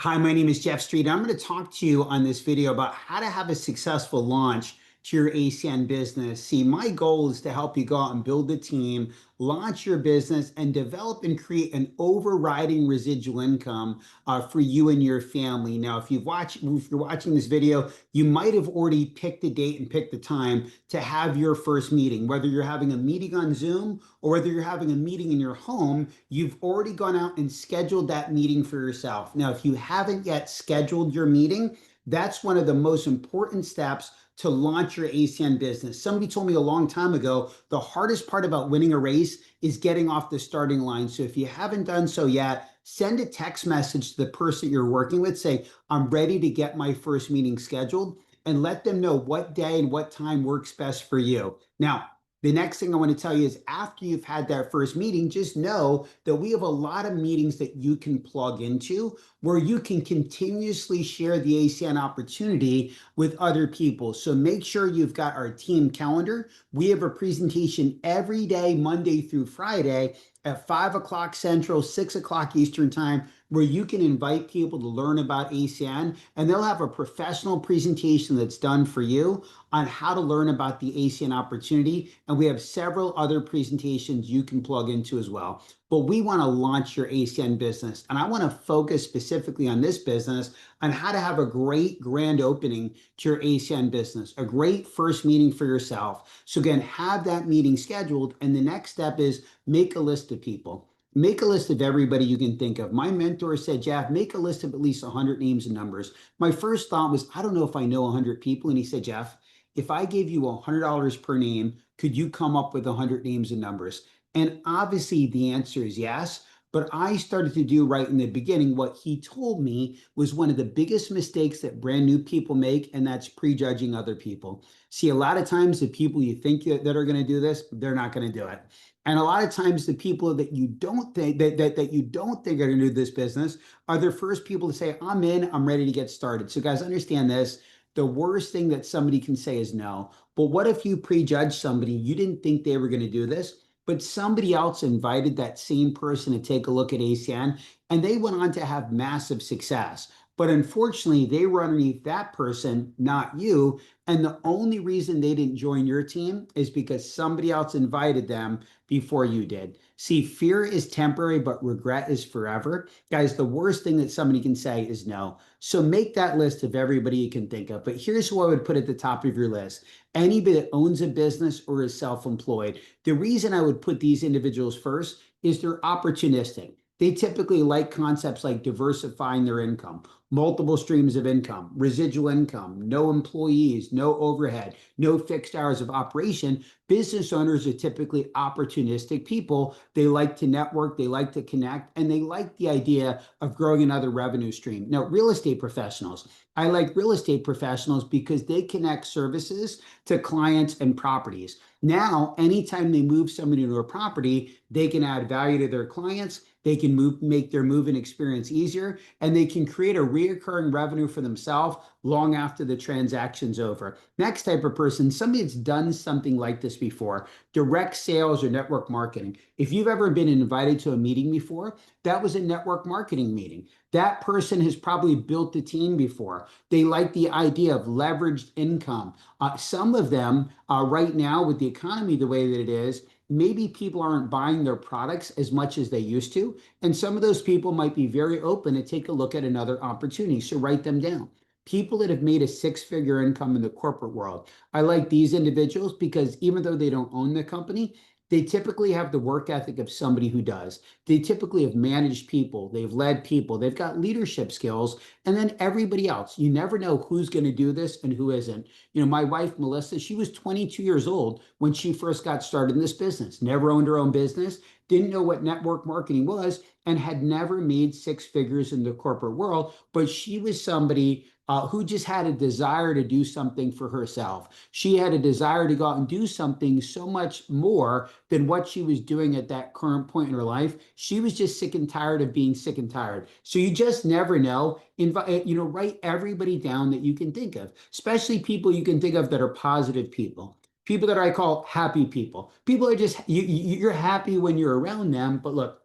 Hi, my name is Jeff Street. I'm going to talk to you on this video about how to have a successful launch to your ACN business. See, my goal is to help you go out and build a team, launch your business, and develop and create an overriding residual income for you and your family. Now, if you're watching this video, you might have already picked the date and picked the time to have your first meeting. Whether you're having a meeting on Zoom or whether you're having a meeting in your home, you've already gone out and scheduled that meeting for yourself. Now, if you haven't yet scheduled your meeting, that's one of the most important steps to launch your ACN business. Somebody told me a long time ago, the hardest part about winning a race is getting off the starting line. So if you haven't done so yet, send a text message to the person you're working with. Say, I'm ready to get my first meeting scheduled, and let them know what day and what time works best for you. Now, the next thing I want to tell you is after you've had that first meeting, just know that we have a lot of meetings that you can plug into where you can continuously share the ACN opportunity with other people. So make sure you've got our team calendar. We have a presentation every day, Monday through Friday at 5 o'clock Central, 6 o'clock Eastern time, where you can invite people to learn about ACN, and they'll have a professional presentation that's done for you on how to learn about the ACN opportunity. And we have several other presentations you can plug into as well. But we want to launch your ACN business. And I want to focus specifically on this business on how to have a great grand opening to your ACN business, a great first meeting for yourself. So again, have that meeting scheduled. And the next step is make a list of people. Make a list of everybody you can think of. My mentor said, Jeff, make a list of at least 100 names and numbers. My first thought was, I don't know if I know 100 people. And he said, Jeff, if I gave you $100 per name, could you come up with 100 names and numbers? And obviously the answer is yes. But I started to do right in the beginning what he told me was one of the biggest mistakes that brand new people make, and that's prejudging other people. See, a lot of times the people you think that are going to do this, they're not going to do it. And a lot of times the people that you don't think that you don't think are going to do this business are the first people to say, I'm in, I'm ready to get started. So guys, understand this. The worst thing that somebody can say is no. But what if you prejudge somebody, you didn't think they were going to do this, but somebody else invited that same person to take a look at ACN, and they went on to have massive success. But unfortunately, they were underneath that person, not you. And the only reason they didn't join your team is because somebody else invited them before you did. See, fear is temporary, but regret is forever. Guys, the worst thing that somebody can say is no. So make that list of everybody you can think of. But here's who I would put at the top of your list. Anybody that owns a business or is self-employed. The reason I would put these individuals first is they're opportunistic. They typically like concepts like diversifying their income, multiple streams of income, residual income, no employees, no overhead, no fixed hours of operation. Business owners are typically opportunistic people. They like to network, they like to connect, and they like the idea of growing another revenue stream. Now, real estate professionals. I like real estate professionals because they connect services to clients and properties. Now, anytime they move somebody to a property, they can add value to their clients. They can make their move-in experience easier, and they can create a reoccurring revenue for themselves long after the transaction's over. Next type of person, somebody that's done something like this before, direct sales or network marketing. If you've ever been invited to a meeting before, that was a network marketing meeting. That person has probably built a team before. They like the idea of leveraged income. Some of them right now with the economy the way that it is, maybe people aren't buying their products as much as they used to. And some of those people might be very open to take a look at another opportunity. So write them down. People that have made a six-figure income in the corporate world. I like these individuals because even though they don't own the company, they typically have the work ethic of somebody who does. They typically have managed people, they've led people, they've got leadership skills, and then everybody else. You never know who's going to do this and who isn't. You know, my wife, Melissa, she was 22 years old when she first got started in this business, never owned her own business, didn't know what network marketing was, and had never made six figures in the corporate world, but she was somebody who just had a desire to do something for herself. She had a desire to go out and do something so much more than what she was doing at that current point in her life. She was just sick and tired of being sick and tired. So you just never know. Write everybody down that you can think of, especially people you can think of that are positive people. People that I call happy people. People are just, you're happy when you're around them, but look,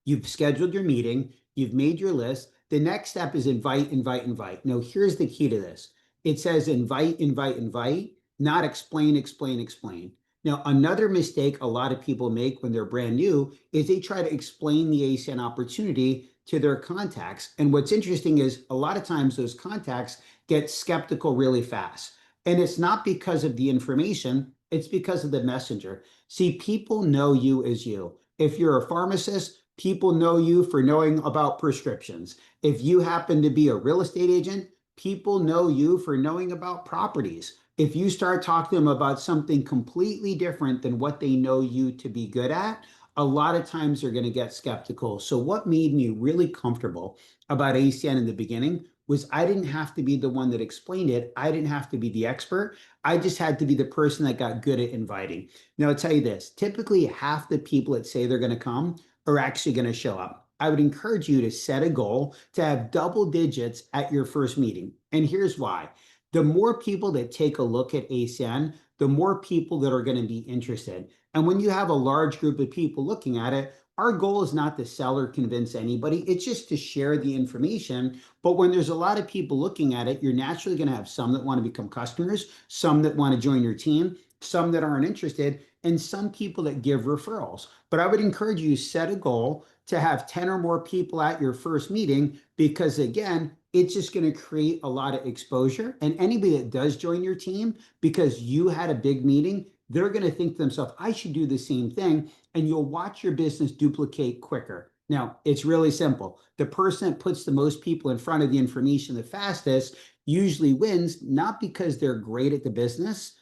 you've scheduled your meeting, you've made your list. The next step is invite, invite, invite. Now, here's the key to this. It says invite, invite, invite, not explain, explain, explain. Now, another mistake a lot of people make when they're brand new is they try to explain the ACN opportunity to their contacts. And what's interesting is a lot of times those contacts get skeptical really fast. And it's not because of the information, it's because of the messenger. See, people know you as you. If you're a pharmacist, people know you for knowing about prescriptions. If you happen to be a real estate agent, people know you for knowing about properties. If you start talking to them about something completely different than what they know you to be good at, a lot of times they're going to get skeptical. So what made me really comfortable about ACN in the beginning was I didn't have to be the one that explained it. I didn't have to be the expert. I just had to be the person that got good at inviting. Now, I'll tell you this, typically half the people that say they're going to come are actually going to show up. I would encourage you to set a goal to have double digits at your first meeting. And here's why. The more people that take a look at ACN, the more people that are going to be interested. And when you have a large group of people looking at it, our goal is not to sell or convince anybody. It's just to share the information. But when there's a lot of people looking at it, you're naturally going to have some that want to become customers, some that want to join your team, some that aren't interested, and some people that give referrals. But I would encourage you to set a goal to have 10 or more people at your first meeting, because again, it's just going to create a lot of exposure. And anybody that does join your team because you had a big meeting, they're going to think to themselves, I should do the same thing. And you'll watch your business duplicate quicker. Now, it's really simple. The person that puts the most people in front of the information the fastest usually wins, not because they're great at the business.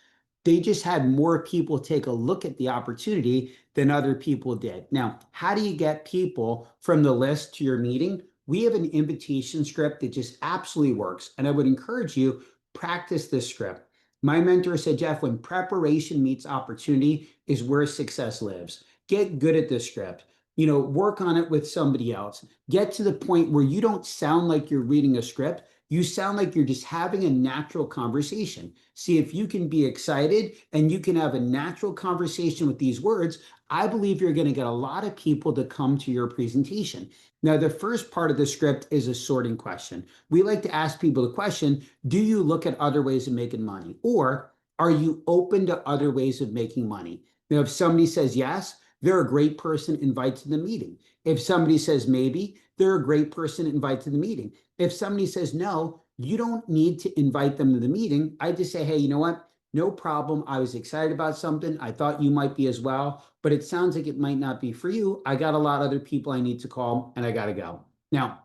They just had more people take a look at the opportunity than other people did. Now, how do you get people from the list to your meeting? We have an invitation script that just absolutely works. And I would encourage you, practice this script. My mentor said, Jeff, when preparation meets opportunity is where success lives. Get good at this script. Work on it with somebody else. Get to the point where you don't sound like you're reading a script. You sound like you're just having a natural conversation. See, if you can be excited and you can have a natural conversation with these words, I believe you're going to get a lot of people to come to your presentation. Now, the first part of the script is a sorting question. We like to ask people the question, do you look at other ways of making money? Or are you open to other ways of making money? Now, if somebody says yes, they're a great person to invite to the meeting. If somebody says maybe, they're a great person to invite to the meeting. If somebody says no, you don't need to invite them to the meeting. I just say, hey, you know what? No problem. I was excited about something. I thought you might be as well, but it sounds like it might not be for you. I got a lot of other people I need to call and I got to go. Now,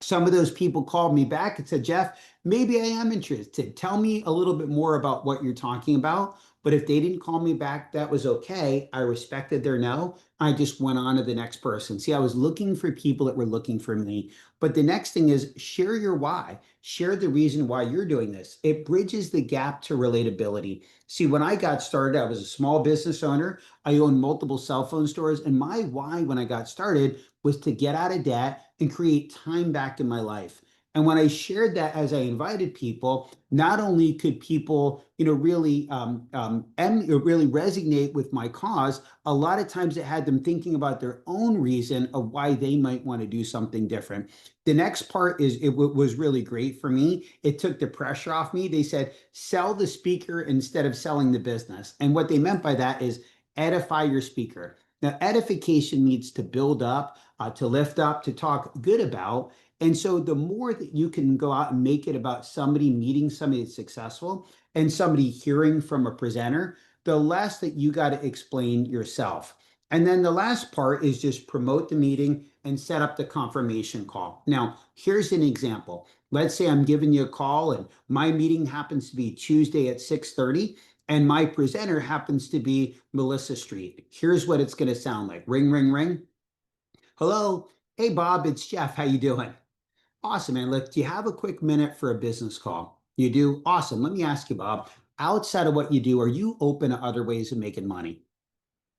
some of those people called me back and said, Jeff, maybe I am interested. Tell me a little bit more about what you're talking about. But if they didn't call me back, that was okay. I respected their no. I just went on to the next person. See, I was looking for people that were looking for me. But the next thing is share your why. Share the reason why you're doing this. It bridges the gap to relatability. See, when I got started, I was a small business owner. I owned multiple cell phone stores. And my why when I got started was to get out of debt and create time back in my life. And when I shared that as I invited people, not only could people, really resonate with my cause, a lot of times it had them thinking about their own reason of why they might want to do something different. The next part is was really great for me. It took the pressure off me. They said, sell the speaker instead of selling the business. And what they meant by that is edify your speaker. Now, edification needs to build up, to lift up, to talk good about. And so the more that you can go out and make it about somebody meeting somebody that's successful and somebody hearing from a presenter, the less that you got to explain yourself. And then the last part is just promote the meeting and set up the confirmation call. Now, here's an example. Let's say I'm giving you a call and my meeting happens to be Tuesday at 6:30 and my presenter happens to be Melissa Street. Here's what it's going to sound like. Ring, ring, ring. Hello. Hey, Bob, it's Jeff. How you doing? Awesome, man. Look, do you have a quick minute for a business call? You do? Awesome. Let me ask you, Bob, outside of what you do, are you open to other ways of making money?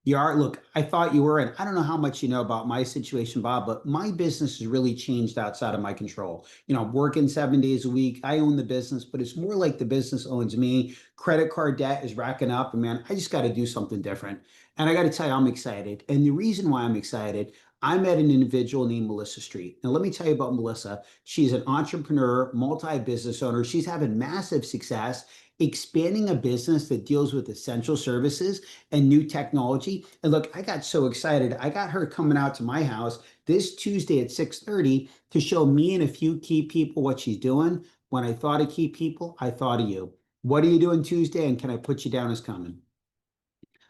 You are. Look, I thought you were, and I don't know how much you know about my situation, Bob, but my business has really changed outside of my control. I'm working 7 days a week. I own the business, but it's more like the business owns me. Credit card debt is racking up, and man, I just got to do something different. And I got to tell you, I'm excited. And the reason why I'm excited, I met an individual named Melissa Street. Now, let me tell you about Melissa. She's an entrepreneur, multi-business owner. She's having massive success expanding a business that deals with essential services and new technology. And look, I got so excited. I got her coming out to my house this Tuesday at 6:30 to show me and a few key people what she's doing. When I thought of key people, I thought of you. What are you doing Tuesday? And can I put you down as coming?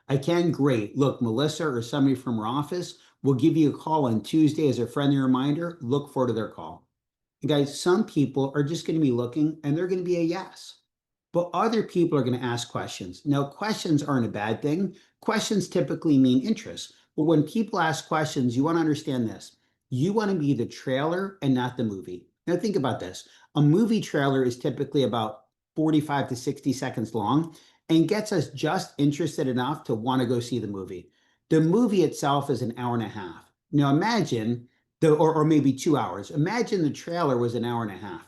I can. Great. Look, Melissa or somebody from her office will give you a call on Tuesday as a friendly reminder. Look forward to their call. And guys, some people are just going to be looking and they're going to be a yes. But other people are going to ask questions. Now, questions aren't a bad thing. Questions typically mean interest. But when people ask questions, you want to understand this. You want to be the trailer and not the movie. Now, think about this. A movie trailer is typically about 45 to 60 seconds long and gets us just interested enough to want to go see the movie. The movie itself is an hour and a half. Now, imagine or maybe 2 hours. Imagine the trailer was an hour and a half.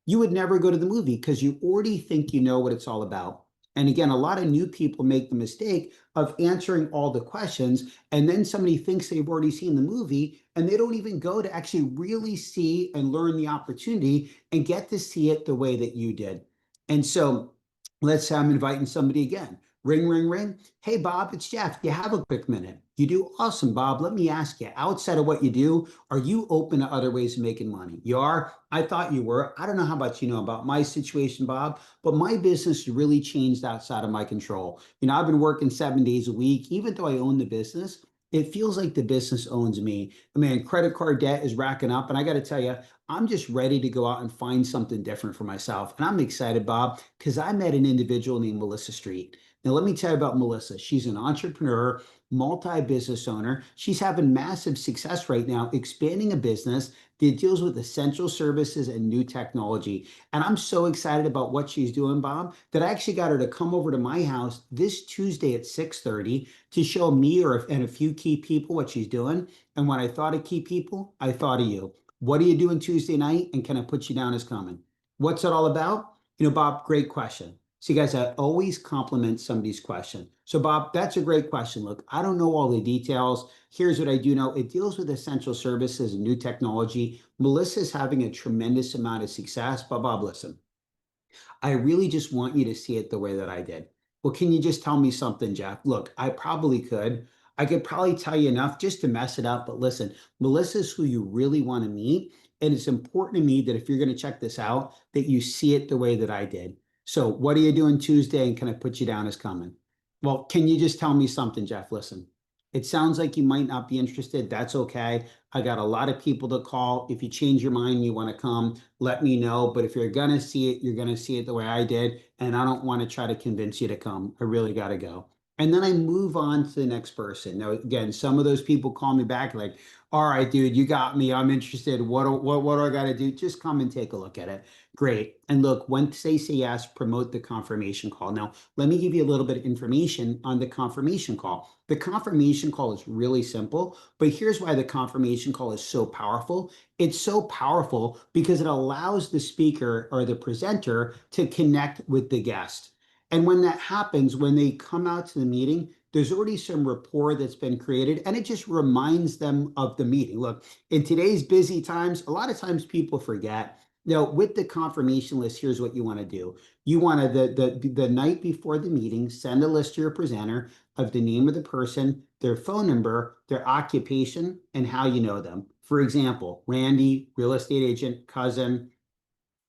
You would never go to the movie because you already think you know what it's all about. And again, a lot of new people make the mistake of answering all the questions, and then somebody thinks they've already seen the movie, and they don't even go to actually really see and learn the opportunity and get to see it the way that you did. And so let's say I'm inviting somebody again. Ring, ring, ring. Hey, Bob, it's Jeff. You have a quick minute. You do awesome, Bob. Let me ask you, outside of what you do, are you open to other ways of making money? You are? I thought you were. I don't know how about you know about my situation, Bob, but my business really changed outside of my control. I've been working 7 days a week. Even though I own the business, it feels like the business owns me. I mean, credit card debt is racking up. And I got to tell you, I'm just ready to go out and find something different for myself. And I'm excited, Bob, because I met an individual named Melissa Street. Now, let me tell you about Melissa. She's an entrepreneur, multi-business owner. She's having massive success right now, expanding a business that deals with essential services and new technology. And I'm so excited about what she's doing, Bob, that I actually got her to come over to my house this Tuesday at 6:30 to show me and a few key people what she's doing. And when I thought of key people, I thought of you. What are you doing Tuesday night? And can I put you down as coming? What's it all about? Bob, great question. See, guys, I always compliment somebody's question. So, Bob, that's a great question. Look, I don't know all the details. Here's what I do know. It deals with essential services and new technology. Melissa's having a tremendous amount of success. But, Bob, listen, I really just want you to see it the way that I did. Well, can you just tell me something, Jeff? Look, I probably could. I could probably tell you enough just to mess it up. But listen, Melissa's who you really want to meet. And it's important to me that if you're going to check this out, that you see it the way that I did. So, what are you doing Tuesday? And can I put you down as coming? Well, can you just tell me something, Jeff? Listen, it sounds like you might not be interested. That's okay. I got a lot of people to call. If you change your mind, you want to come, let me know. But if you're going to see it, you're going to see it the way I did. And I don't want to try to convince you to come. I really got to go. And then I move on to the next person. Now, again, some of those people call me back like, all right, dude, you got me. I'm interested. What do I got to do? Just come and take a look at it. Great. And look, once they say yes, promote the confirmation call. Now, let me give you a little bit of information on the confirmation call. The confirmation call is really simple, but here's why the confirmation call is so powerful. It's so powerful because it allows the speaker or the presenter to connect with the guest. And when that happens, when they come out to the meeting, there's already some rapport that's been created, and it just reminds them of the meeting. Look, in today's busy times, a lot of times people forget. Now, with the confirmation list, here's what you want to do. You want to, the night before the meeting, send a list to your presenter of the name of the person, their phone number, their occupation, and how you know them. For example, Randy, real estate agent, cousin,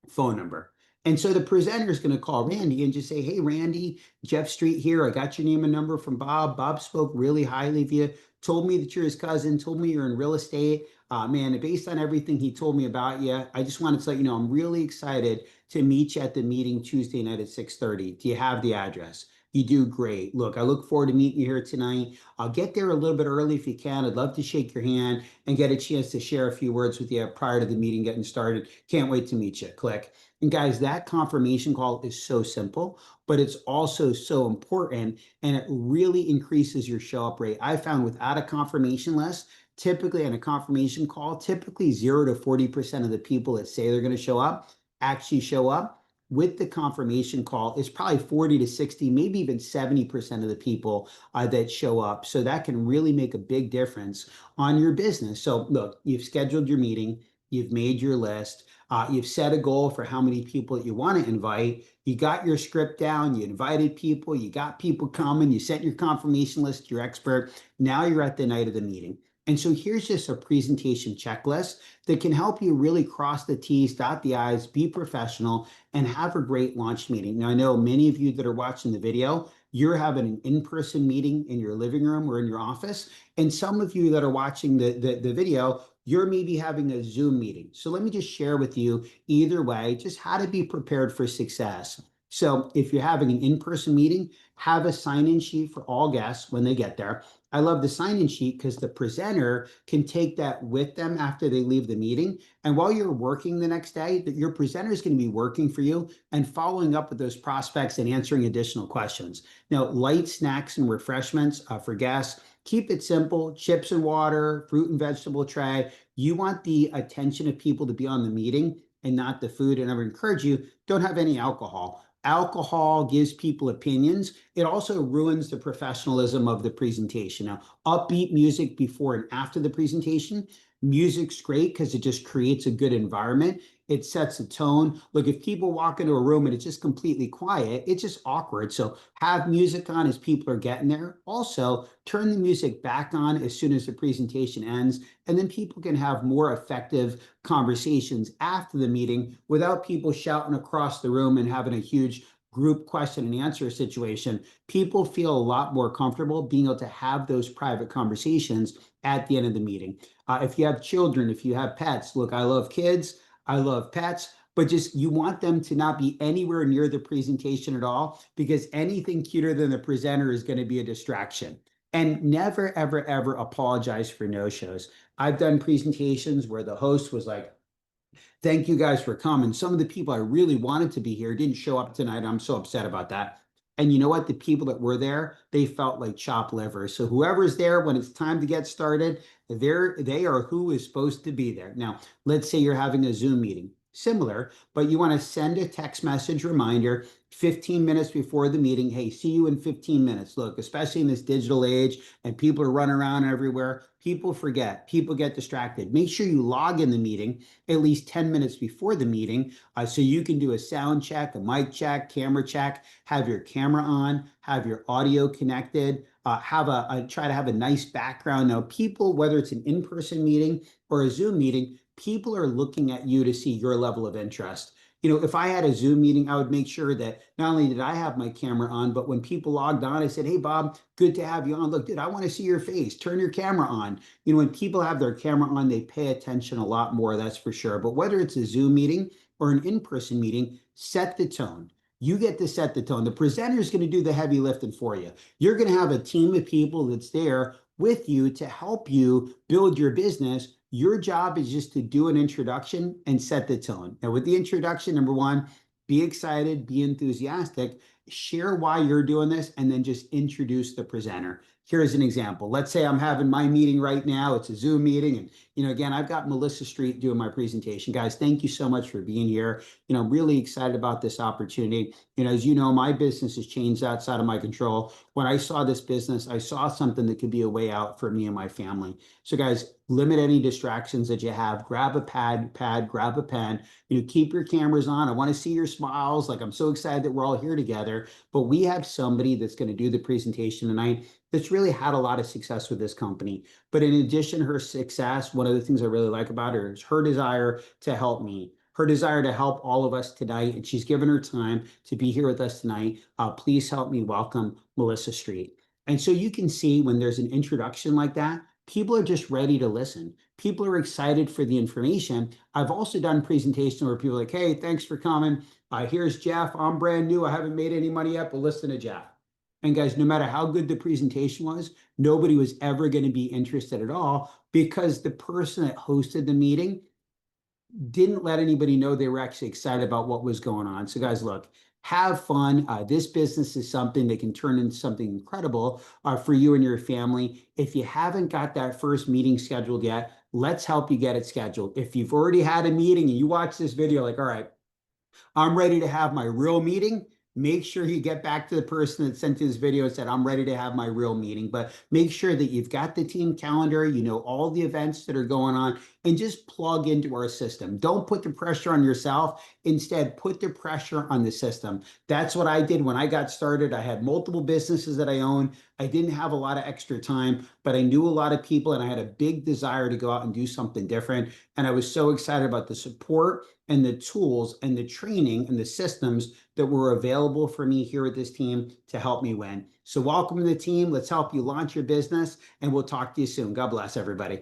phone number. And so the presenter is going to call Randy and just say, hey, Randy, Jeff Street here. I got your name and number from Bob. Bob spoke really highly of you, told me that you're his cousin, told me you're in real estate. Man, based on everything he told me about you, I just wanted to let you know I'm really excited to meet you at the meeting Tuesday night at 6:30. Do you have the address? You do great. Look, I look forward to meeting you here tonight. I'll get there a little bit early if you can. I'd love to shake your hand and get a chance to share a few words with you prior to the meeting getting started. Can't wait to meet you. Click. And guys, that confirmation call is so simple, but it's also so important and it really increases your show up rate. I found without a confirmation list, typically on a confirmation call, typically 0 to 40% of the people that say they're going to show up actually show up. with the confirmation call, it's probably 40 to 60, maybe even 70% of the people that show up. So that can really make a big difference on your business. So look, you've scheduled your meeting, you've made your list, you've set a goal for how many people that you want to invite. You got your script down, you invited people, you got people coming, you sent your confirmation list to your expert. Now you're at the night of the meeting. And so here's just a presentation checklist that can help you really cross the T's, dot the I's, be professional, and have a great launch meeting. Now, I know many of you that are watching the video, you're having an in-person meeting in your living room or in your office. And some of you that are watching the video, you're maybe having a Zoom meeting. So let me just share with you either way, just how to be prepared for success. So if you're having an in-person meeting, have a sign-in sheet for all guests when they get there. I love the sign-in sheet because the presenter can take that with them after they leave the meeting. And while you're working the next day, that your presenter is going to be working for you and following up with those prospects and answering additional questions. Now, light snacks and refreshments for guests. Keep it simple, chips and water, fruit and vegetable tray. You want the attention of people to be on the meeting and not the food. And I would encourage you, don't have any alcohol. Alcohol gives people opinions. It also ruins the professionalism of the presentation. Now, upbeat music before and after the presentation. Music's great because it just creates a good environment. It sets a tone. Look, if people walk into a room and it's just completely quiet, it's just awkward. So have music on as people are getting there. Also, turn the music back on as soon as the presentation ends, and then people can have more effective conversations after the meeting without people shouting across the room and having a huge group question and answer situation. People feel a lot more comfortable being able to have those private conversations at the end of the meeting. If you have children, if you have pets, look, I love kids, I love pets, but just you want them to not be anywhere near the presentation at all, because anything cuter than the presenter is going to be a distraction. And never, ever, ever apologize for no-shows. I've done presentations where the host was like, thank you guys for coming. Some of the people I really wanted to be here didn't show up tonight. I'm so upset about that. And you know what? The people that were there, they felt like chopped liver. So whoever's there when it's time to get started, they are who is supposed to be there. Now, let's say you're having a Zoom meeting. Similar, but you want to send a text message reminder 15 minutes before the meeting. Hey, see you in 15 minutes. Look, especially in this digital age and people are running around everywhere, people forget, people get distracted. Make sure you log in the meeting at least 10 minutes before the meeting so you can do a sound check, a mic check, camera check, have your camera on, have your audio connected, try to have a nice background. Now, people, whether it's an in-person meeting or a Zoom meeting, people are looking at you to see your level of interest. You know, if I had a Zoom meeting, I would make sure that not only did I have my camera on, but when people logged on, I said, hey, Bob, good to have you on. Look, dude, I want to see your face. Turn your camera on. You know, when people have their camera on, they pay attention a lot more, that's for sure. But whether it's a Zoom meeting or an in-person meeting, set the tone. You get to set the tone. The presenter is going to do the heavy lifting for you. You're going to have a team of people that's there with you to help you build your business. Your job is just to do an introduction and set the tone. Now, with the introduction, number one, be excited, be enthusiastic, share why you're doing this, and then just introduce the presenter. Here's an example. Let's say I'm having my meeting right now. It's a Zoom meeting. And, you know, again, I've got Melissa Street doing my presentation. Guys, thank you so much for being here. You know, I'm really excited about this opportunity. You know, as you know, my business has changed outside of my control. When I saw this business, I saw something that could be a way out for me and my family. So guys, limit any distractions that you have. Grab a pad, grab a pen. You know, keep your cameras on. I want to see your smiles. Like, I'm so excited that we're all here together. But we have somebody that's going to do the presentation tonight that's really had a lot of success with this company. But in addition to her success, one of the things I really like about her is her desire to help me, her desire to help all of us tonight. And she's given her time to be here with us tonight. Please help me welcome Melissa Street. And so you can see when there's an introduction like that, people are just ready to listen. People are excited for the information. I've also done presentations where people are like, hey, thanks for coming. Here's Jeff. I'm brand new. I haven't made any money yet, but listen to Jeff. And guys, no matter how good the presentation was, nobody was ever going to be interested at all because the person that hosted the meeting didn't let anybody know they were actually excited about what was going on. So guys, look, have fun. This business is something that can turn into something incredible for you and your family. If you haven't got that first meeting scheduled yet, let's help you get it scheduled. If you've already had a meeting and you watch this video like, all right, I'm ready to have my real meeting. Make sure you get back to the person that sent you this video and said, I'm ready to have my real meeting. But make sure that you've got the team calendar, you know all the events that are going on, and just plug into our system. Don't put the pressure on yourself. Instead, put the pressure on the system. That's what I did when I got started. I had multiple businesses that I owned. I didn't have a lot of extra time, but I knew a lot of people and I had a big desire to go out and do something different. And I was so excited about the support and the tools and the training and the systems that were available for me here with this team to help me win. So welcome to the team. Let's help you launch your business, and we'll talk to you soon. God bless everybody.